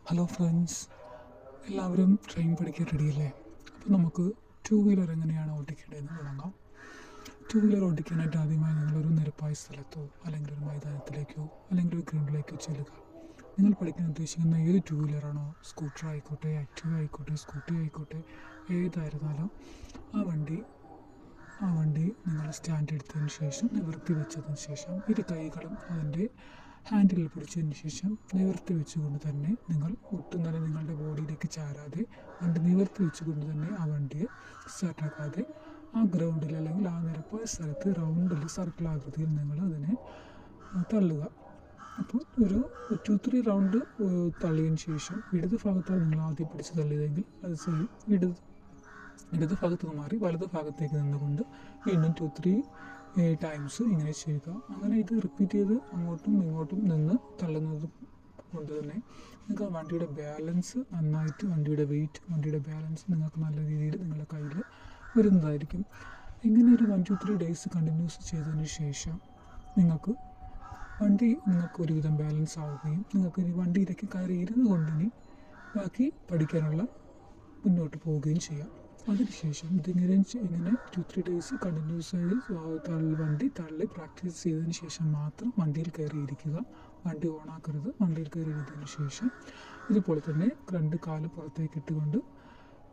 Hello friends, എല്ലാവരും train പഠിക്കാൻ റെഡിയല്ലേ? അപ്പോൾ നമുക്ക് ടു വീലർ എങ്ങനെയാണ് ഓടിക്കേണ്ടതെന്ന് തുടങ്ങാം. ടു വീലർ ഓടിക്കാനായിട്ട് ആദ്യമായി നിങ്ങളൊരു നിരപ്പായ സ്ഥലത്തോ അല്ലെങ്കിൽ ഒരു മൈതാനത്തിലേക്കോ അല്ലെങ്കിൽ ഒരു ഗ്രൗണ്ടിലേക്കോ ചെല്ലുക. നിങ്ങൾ പഠിക്കാൻ ഉദ്ദേശിക്കുന്ന ഏത് ടു വീലറാണോ, സ്കൂട്ടർ ആയിക്കോട്ടെ, ആക്റ്റീവ ആയിക്കോട്ടെ, സ്കൂട്ടി ആയിക്കോട്ടെ, ഏതായിരുന്നാലും ആ വണ്ടി നിങ്ങൾ സ്റ്റാൻഡ് എടുത്തതിന് ശേഷം നിവർത്തി വെച്ചതിന് ശേഷം ഇരു കൈകളും അതിൻ്റെ ഹാൻഡിൽ പിടിച്ചതിന് ശേഷം നിവർത്തി വെച്ചുകൊണ്ട് തന്നെ നിങ്ങൾ ഒട്ടും തന്നെ നിങ്ങളുടെ ബോഡിയിലേക്ക് ചാരാതെ വണ്ടി നിവർത്തി വെച്ചുകൊണ്ട് തന്നെ ആ വണ്ടിയെ സ്റ്റാർട്ടാക്കാതെ ആ ഗ്രൗണ്ടിൽ അല്ലെങ്കിൽ ആ നിരപ്പായ സ്ഥലത്ത് റൗണ്ടിൽ സർക്കിൾ ആകൃതിയിൽ നിങ്ങൾ അതിനെ തള്ളുക. അപ്പോൾ ഒരു 2-3 റൗണ്ട് തള്ളിയതിന് ശേഷം ഇടത് ഭാഗത്താണ് നിങ്ങൾ ആദ്യം പിടിച്ച് തള്ളിയതെങ്കിൽ അത് ഇടത് ഭാഗത്ത് നിന്ന് മാറി വലത് ഭാഗത്തേക്ക് നിന്നുകൊണ്ട് വീണ്ടും 2-3 ടൈംസ് ഇങ്ങനെ ചെയ്യുക. അങ്ങനെ ഇത് റിപ്പീറ്റ് ചെയ്ത് അങ്ങോട്ടും ഇങ്ങോട്ടും നിന്ന് തള്ളുന്നത് കൊണ്ട് തന്നെ നിങ്ങൾക്ക് വണ്ടിയുടെ ബാലൻസ് നന്നായിട്ട് വണ്ടിയുടെ ബാലൻസ് നിങ്ങൾക്ക് നല്ല രീതിയിൽ നിങ്ങളുടെ കയ്യിൽ വരുന്നതായിരിക്കും. ഇങ്ങനെ ഒരു 1-2-3 ഡേയ്സ് കണ്ടിന്യൂസ് ചെയ്തതിന് ശേഷം നിങ്ങൾക്ക് ഒരുവിധം ബാലൻസ് ആവുകയും നിങ്ങൾക്ക് ഇനി വണ്ടിയിലേക്ക് കയറി ഇരുന്ന് കൊണ്ടിനി ബാക്കി പഠിക്കാനുള്ള മുന്നോട്ട് പോവുകയും ചെയ്യാം. അതിനുശേഷം ഇങ്ങനെ 2-3 ഡേയ്സ് കണ്ടിന്യൂസ് ആയി വണ്ടി തള്ളി പ്രാക്ടീസ് ചെയ്തതിന് ശേഷം മാത്രം വണ്ടിയിൽ കയറിയിരിക്കുക. വണ്ടി ഓണാക്കരുത്. വണ്ടിയിൽ കയറിയിരുന്നതിന് ശേഷം ഇതുപോലെ തന്നെ 2 കാല് പുറത്തേക്ക് ഇട്ടുകൊണ്ട്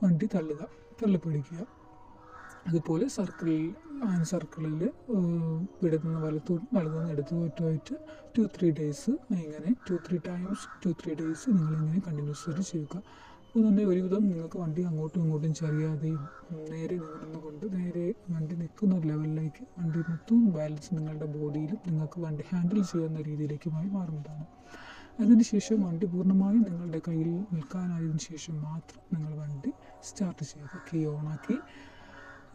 വണ്ടി തള്ളിപ്പിടിക്കുക. അതുപോലെ സർക്കിളിൽ ഇടത്തുനിന്ന് വലതുനിന്ന് ഇടത്തുമായിട്ട് 2-3 ഡേയ്സ് ഇങ്ങനെ 2-3 ടൈംസ് 2-3 ഡേയ്സ് നിങ്ങളിങ്ങനെ കണ്ടിന്യൂസ് ആയിട്ട് ചെയ്യുക. അപ്പോൾ തന്നെ ഒരുവിധം നിങ്ങൾക്ക് വണ്ടി അങ്ങോട്ടും ഇങ്ങോട്ടും ചരിയാതെയും നേരെ നിന്നുകൊണ്ട് നേരെ വണ്ടി നിൽക്കുന്ന ലെവലിലേക്ക് വണ്ടി മൊത്തം ബാലൻസ് നിങ്ങളുടെ ബോഡിയിലും നിങ്ങൾക്ക് വണ്ടി ഹാൻഡിൽ ചെയ്യുന്ന രീതിയിലേക്കുമായി മാറുന്നതാണ്. അതിനുശേഷം വണ്ടി പൂർണ്ണമായും നിങ്ങളുടെ കയ്യിൽ നിൽക്കാനായതിനു ശേഷം മാത്രം നിങ്ങൾ വണ്ടി സ്റ്റാർട്ട് ചെയ്യുക. കീ ഓണാക്കി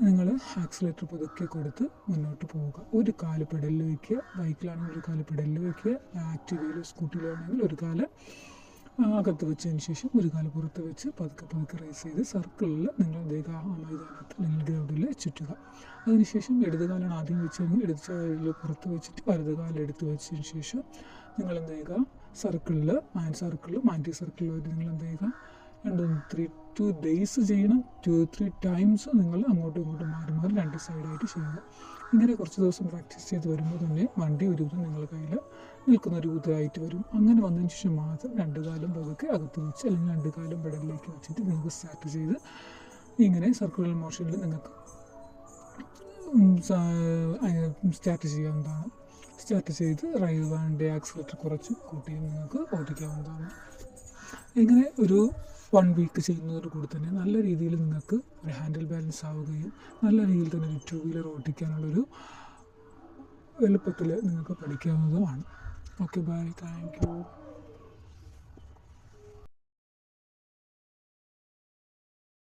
നിങ്ങൾ ആക്സിലേറ്റർ പതുക്കെ കൊടുത്ത് മുന്നോട്ട് പോവുക. ഒരു കാല് പെഡലിൽ വയ്ക്കുക. ബൈക്കിലാണെങ്കിൽ ഒരു കാല് പെഡലിൽ വയ്ക്കുക. ആക്റ്റീവയിലോ സ്കൂട്ടിയിലോ ആണെങ്കിൽ ഒരു കാല് അകത്ത് വെച്ചതിന് ശേഷം ഒരു കാല് പുറത്ത് വെച്ച് പതുക്കെ റേസ് ചെയ്ത് സർക്കിളിൽ നിങ്ങൾ മൈതാനത്ത് അല്ലെങ്കിൽ ഗ്രൗണ്ടിൽ ചുറ്റുക. അതിനുശേഷം ഇടത് കാലാണ് ആദ്യം വെച്ചതെങ്കിൽ ഇടത് കാലിൽ പുറത്ത് വെച്ചിട്ട് വലത് കാലിൽ എടുത്ത് വെച്ചതിന് ശേഷം നിങ്ങൾ എന്ത് ചെയ്യുക, സർക്കിളിൽ ആൻറ്റി സർക്കിളിൽ നിങ്ങൾ എന്ത് ചെയ്യുക, 2 ഡേയ്സ് ചെയ്യണം. 2-3 ടൈംസ് നിങ്ങൾ അങ്ങോട്ടും ഇങ്ങോട്ടും മാറി 2 സൈഡായിട്ട് ചെയ്യുക. ഇങ്ങനെ കുറച്ച് ദിവസം പ്രാക്ടീസ് ചെയ്ത് വരുമ്പോൾ തന്നെ വണ്ടി ഒരുവിധം നിങ്ങളുടെ കയ്യിൽ നിൽക്കുന്ന ഒരു ഇതായിട്ട് വരും. അങ്ങനെ വന്നതിന് ശേഷം മാത്രം 2 കാലും പതുക്കെ അകത്ത് വെച്ച് അല്ലെങ്കിൽ 2 കാലും പെഡലിലേക്ക് വെച്ചിട്ട് നിങ്ങൾക്ക് സ്റ്റാർട്ട് ചെയ്ത് ഇങ്ങനെ സർക്കുലർ മോഷനിൽ നിങ്ങൾക്ക് സ്റ്റാർട്ട് ചെയ്യാവുന്നതാണ്. സ്റ്റാർട്ട് ചെയ്ത് വണ്ടി ആക്സിലേറ്റർ കുറച്ച് കൂട്ടിയും നിങ്ങൾക്ക് ഓടിക്കാവുന്നതാണ്. ഇങ്ങനെ ഒരു 1 വീക്ക് ചെയ്യുന്നതോട് കൂടി തന്നെ നല്ല രീതിയിൽ നിങ്ങൾക്ക് ഒരു ഹാൻഡിൽ ബാലൻസ് ആവുകയും നല്ല രീതിയിൽ തന്നെ ഒരു 2 വീലർ ഓടിക്കാനുള്ളൊരു എളുപ്പത്തിൽ നിങ്ങൾക്ക് പഠിക്കാവുന്നതുമാണ്. Okay, bye, thank U.